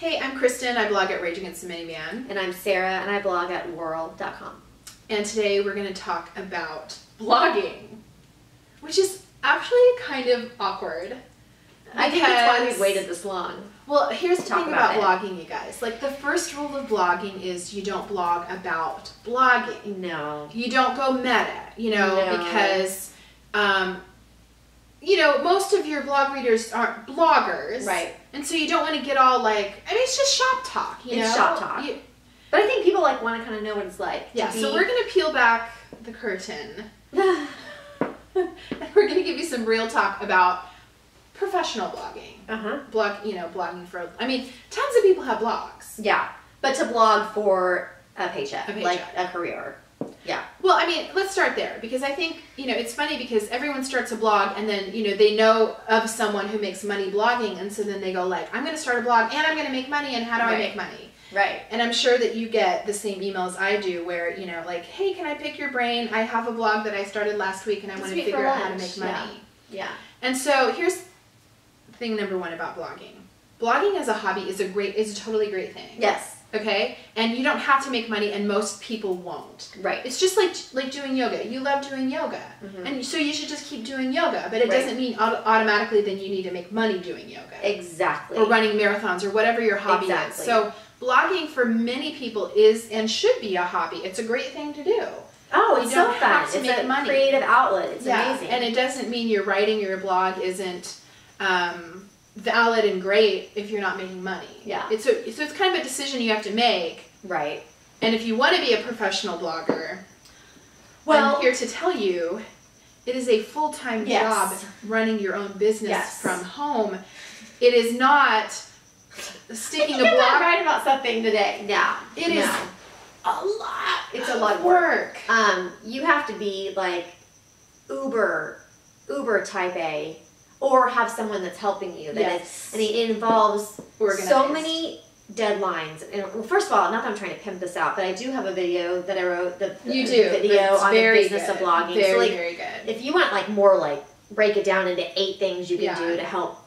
Hey, I'm Kristen. I blog at Rage Against the Minivan. And I'm Sarah, and I blog at Whirl.com. And today we're going to talk about blogging, which is actually kind of awkward. I think that's why we've waited this long. Well, here's the thing about it. blogging, you guys. Like, the first rule of blogging is you don't blog about blogging. No. You don't go meta, because, most of your blog readers aren't bloggers. Right. And so you don't want to get all like, it's just shop talk, It's shop talk. But I think people want to kind of know what it's like. Yeah, so we're going to peel back the curtain. And we're going to give you some real talk about professional blogging. Blogging for, tons of people have blogs. Yeah, but to blog for a paycheck. Like a career. Yeah. Well, let's start there, because I think, it's funny because everyone starts a blog and then, they know of someone who makes money blogging, and so then they go like, I'm going to start a blog and I'm going to make money, and how do I make money? Right. And I'm sure that you get the same emails I do where, like, hey, can I pick your brain? I have a blog that I started last week and I want to figure out how to make money. Yeah. And so here's thing number one about blogging. Blogging as a hobby is a totally great thing. Yes. Okay? And you don't have to make money, and most people won't. Right. It's just like doing yoga. You love doing yoga. Mm-hmm. And so you should just keep doing yoga, but it doesn't mean automatically then you need to make money doing yoga. Exactly. Or running marathons or whatever your hobby is. So blogging for many people is and should be a hobby. It's a great thing to do. Oh, it's so fun. It's a creative outlet. It's amazing. And it doesn't mean your writing your blog isn't valid and great if you're not making money. Yeah. So it's kind of a decision you have to make. Right. And if you want to be a professional blogger, well, I'm here to tell you, it is a full-time job running your own business from home. It is not sticking a blog. You're right about something today. No. It is a lot. It's a lot of work. You have to be like uber type A, or have someone that's helping you. It involves so many deadlines. And well, first of all, not that I'm trying to pimp this out, but I do have a video that I wrote. Video on the business of blogging. Very good. If you want break it down into 8 things you can do to help,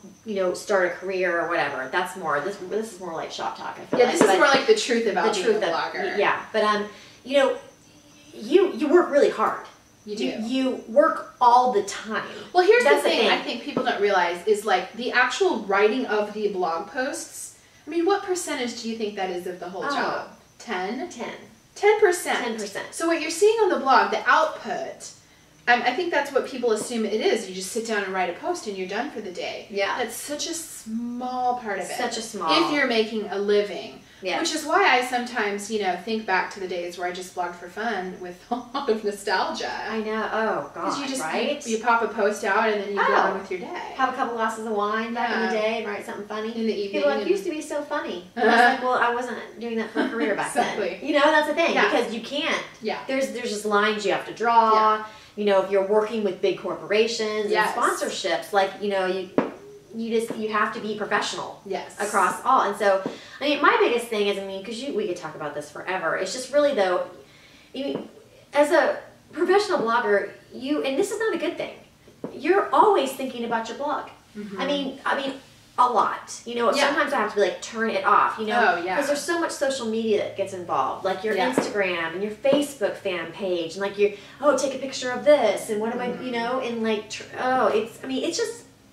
start a career or whatever. That's more. This is more like shop talk. I feel this is more like the truth about being a blogger. Yeah, but you work really hard. You do. You work all the time. Well, here's the thing I think people don't realize is like the actual writing of the blog posts. What percentage do you think that is of the whole job? 10%. 10%. So what you're seeing on the blog, the output, I think that's what people assume it is. You just sit down and write a post and you're done for the day. Yeah. That's such a small part of it. Such a small. If you're making a living. Yeah. Which is why I sometimes, think back to the days where I just blogged for fun with a lot of nostalgia. I know. Oh, God, because you pop a post out and then you go on with your day. Have a couple glasses of wine back in the day and write something funny. In the evening. People used to be so funny. I was like, well, I wasn't doing that for a career back then. That's the thing. Yeah. Because you can't. Yeah. There's just lines you have to draw. Yeah. If you're working with big corporations and sponsorships, you have to be professional across all. And so, my biggest thing is, because we could talk about this forever. It's just really, though, as a professional blogger, and this is not a good thing, you're always thinking about your blog. Mm-hmm. A lot. Sometimes I have to be turn it off, because there's so much social media that gets involved, like your Instagram and your Facebook fan page, and take a picture of this, and what am I,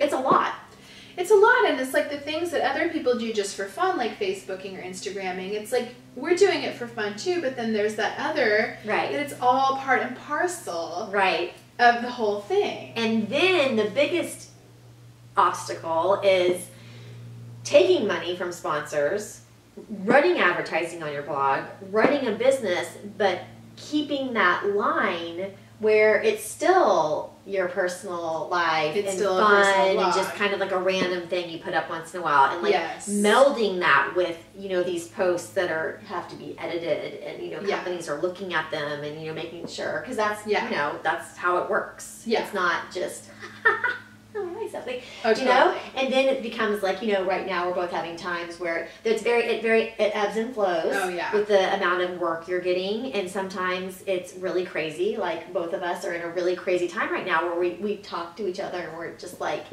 it's a lot. It's a lot, and it's like the things that other people do just for fun, like Facebooking or Instagramming. It's like we're doing it for fun too, but then there's that other that it's all part and parcel of the whole thing. And then the biggest obstacle is taking money from sponsors, running advertising on your blog, running a business, but keeping that line where it's still your personal life and fun and just kind of like a random thing you put up once in a while, and melding that with these posts that have to be edited, and companies are looking at them and making sure, because that's that's how it works. It's not just something, and then it becomes like, right now we're both having times where it ebbs and flows with the amount of work you're getting, and sometimes it's really crazy. Like, both of us are in a really crazy time right now where we talk to each other and we're just like,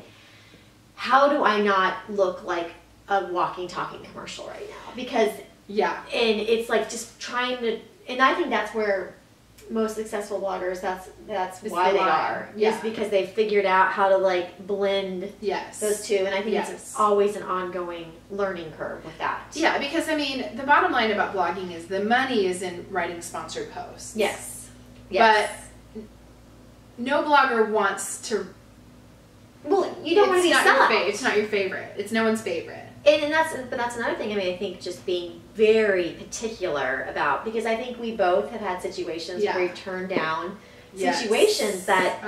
how do I not look like a walking, talking commercial right now because yeah, and it's like just trying to, and I think that's where most successful bloggers, that's why they are. Yeah. Is because they've figured out how to like blend yes. those two, and I think yes. it's always an ongoing learning curve with that. Yeah, because I mean, the bottom line about blogging is the money is in writing sponsored posts. Yes. But no blogger wants to. Well, you don't want to be It's not your favorite. It's no one's favorite. And that's another thing. I mean, I think just being very particular about, because I think we both have had situations where we've turned down situations that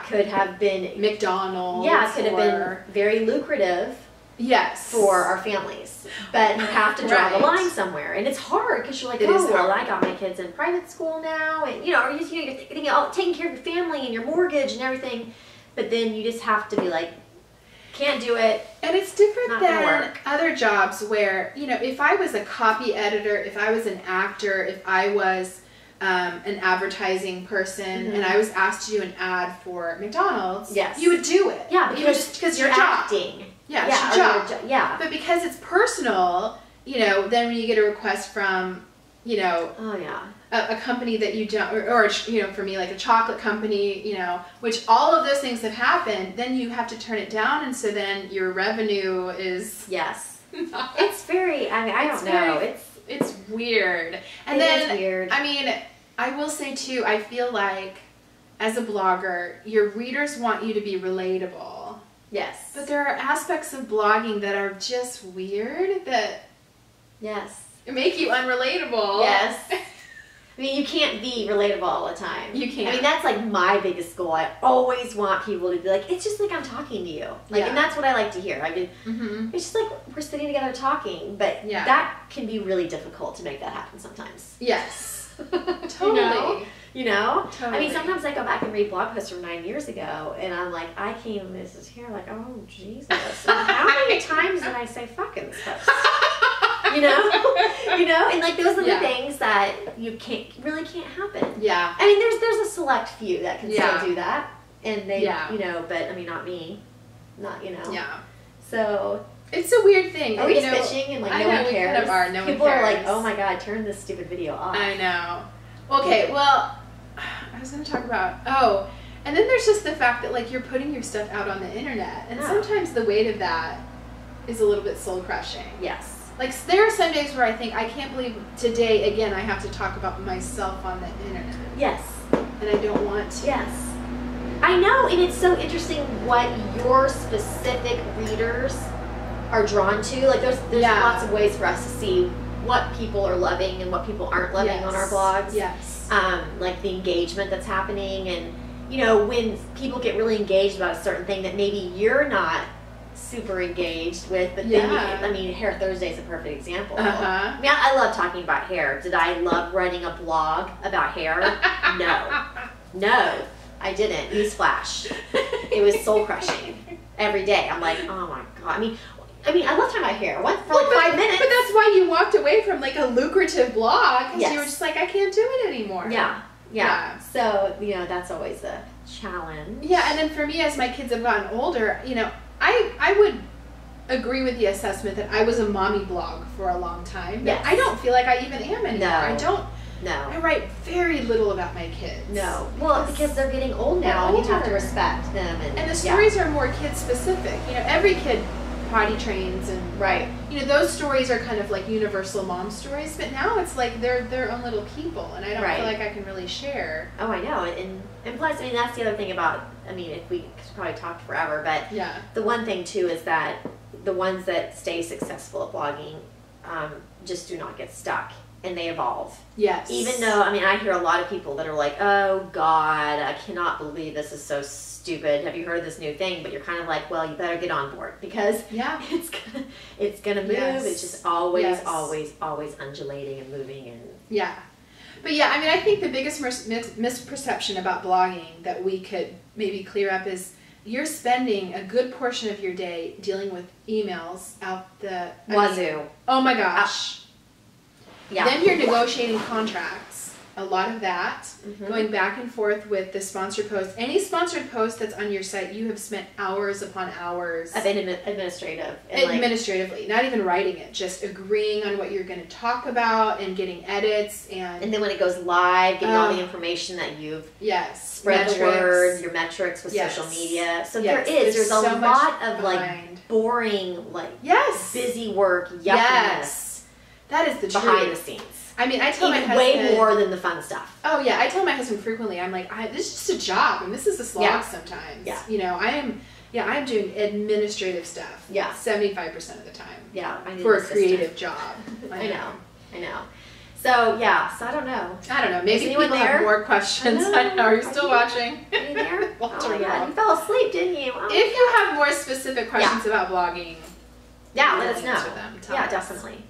could have been McDonald's. Yeah, could have been very lucrative. Yes. For our families, but you have to draw the line somewhere, and it's hard because you're like, I got my kids in private school now, and or you're taking care of your family and your mortgage and everything, but then you just have to be like, can't do it. And it's different than other jobs where, if I was a copy editor, if I was an actor, if I was an advertising person, and I was asked to do an ad for McDonald's, you would do it. Yeah, because you're acting. Yeah, it's your job. But because it's personal, then when you get a request from, a company that you don't, or for me, like a chocolate company, which all of those things have happened, then you have to turn it down, and so then your revenue is it's very. I mean, I don't know. It's weird. And then weird. I mean, I will say too, I feel like as a blogger, your readers want you to be relatable. Yes. But there are aspects of blogging that are just weird that make you unrelatable. Yes. I mean, you can't be relatable all the time. You can't. I mean, that's like my biggest goal. I always want people to be like, it's just like I'm talking to you. Like, and that's what I like to hear. I mean, it's just like we're sitting together talking, but that can be really difficult to make that happen sometimes. Yes. Totally. You know? Totally. I mean, sometimes I go back and read blog posts from 9 years ago, and I'm like, I came, this is here, like, oh, Jesus. And how many times did I say fuck in this post? You know? And like, those are the things that you really can't happen. Yeah. I mean, there's a select few that can still do that, and they, but I mean, not me. Not, Yeah. So... It's a weird thing. Are we just bitching and like no one cares? Kind of are. No People one cares. are like, oh my god, turn this stupid video off. I know. Okay, well, I was going to talk about, and then there's just the fact that like you're putting your stuff out on the internet, and sometimes the weight of that is a little bit soul crushing. Yes. Like there are some days where I think, I can't believe today, again, I have to talk about myself on the internet. Yes. And I don't want to. Yes. I know, and it's so interesting what your specific readers are drawn to. Like there's lots of ways for us to see what people are loving and what people aren't loving on our blogs. Yes. Like the engagement that's happening, and when people get really engaged about a certain thing that maybe you're not super engaged with, but then I mean, Hair Thursday is a perfect example. I mean, I love talking about hair. Did I love writing a blog about hair? No, I didn't. Newsflash. It was soul crushing every day. I'm like, oh my god. I mean, I love talking about hair. For like 5 minutes. But that's why you walked away from like a lucrative blog, because you were just like, I can't do it anymore. Yeah. So, that's always a challenge. Yeah, and then for me, as my kids have gotten older, I would agree with the assessment that I was a mommy blog for a long time. Yes. I don't feel like I even am anymore. No. I write very little about my kids. No. Well, because they're getting old now, and you have to respect them. And the stories are more kid specific. Every kid potty trains, and those stories are kind of like universal mom stories, but now it's like they're their own little people, and I don't feel like I can really share. Oh, I know. And plus, I mean, that's the other thing about, I mean, if we could probably talk forever, but the one thing too is that the ones that stay successful at blogging just do not get stuck, and they evolve. Yes. Even though, I mean, I hear a lot of people that are like, oh God, I cannot believe this is so stupid. Have you heard of this new thing? But you're kind of like, well, you better get on board, because it's gonna move. Yes. It's just always undulating and moving. And but I mean, I think the biggest misperception about blogging that we could maybe clear up is you're spending a good portion of your day dealing with emails out the wazoo. Oh my gosh. Yeah. Then you're negotiating contracts a lot of that, going back and forth with the sponsored post. Any sponsored post that's on your site, you have spent hours upon hours. Of administrative. Administratively, not even writing it, just agreeing on what you're going to talk about and getting edits. And then when it goes live, getting all the information that you've spread the word, your metrics with social media. So there's a lot of like boring, like busy work, yuckiness. That is the truth. Behind the scenes. I mean, I tell my husband way more than the fun stuff. Oh yeah, I tell my husband frequently. I'm like, this is just a job, and this is a slog sometimes. Yeah. You know, I'm doing administrative stuff. Yeah. 75% of the time. Yeah. For a creative job. I know. So I don't know. Maybe people have more questions. I don't know. Are you still watching? Are you there? Oh yeah. You fell asleep, didn't you? If you have more specific questions about blogging, let us know. Definitely.